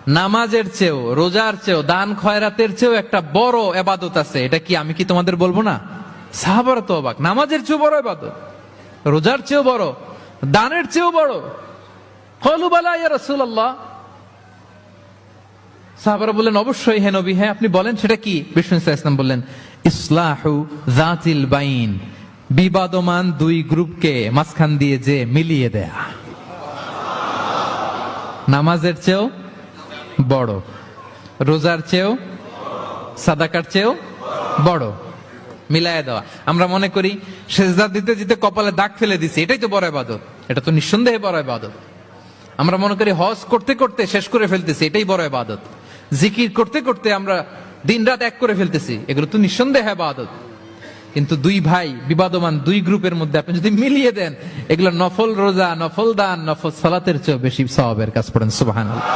নামাজের চেয়েও, রোজার চেয়েও, দান খয়রাতের চেয়েও একটা বড় ইবাদত আছে। এটা কি আমি কি তোমাদের বলবো না? সাহাবারা তো অবাক, নামাজের চেয়েও বড় ইবাদত, রোজার চেয়েও বড়, দানের চেয়েও বড়। ক্বালু বালা ইয়া রাসূলুল্লাহ। সাহাবারা বললেন অবশ্যই হে নবী, হ্যাঁ আপনি বলেন সেটা কি? বিষ্ণু সাল্লাল্লাহু আলাইহি ওয়াসাল্লাম বললেন ইসলাহু যাতিল বাইন, বিবাদমান দুই গ্রুপকে মাঝখান দিয়ে যে মিলিয়ে দেয়া। নামাজের চেয়েও বড়, রোজার চেয়েও, সাদাকার চেয়েও বড়, মিলায় দেওয়া। আমরা মনে করি সেজদা দিতে দিতে কপালে দাগ ফেলে দিছি, এটাই তো বড় ইবাদত। এটা তো নিঃসন্দেহে বড় ইবাদত। আমরা মনে করি হজ করতে করতে শেষ করে ফেলতেছি, এটাই বড় ইবাদত। জিকির করতে করতে আমরা দিন রাত এক করে ফেলতেছি, এগুলো তো নিঃসন্দেহে ইবাদত। কিন্তু দুই ভাই বিবাদমান দুই গ্রুপের মধ্যে আপনি যদি মিলিয়ে দেন, এগুলো নফল রোজা, নফল দান, নফল সালাতের চেয়ে বেশি সওয়াবের কাজ। পড়েন সুবহানাল্লাহ।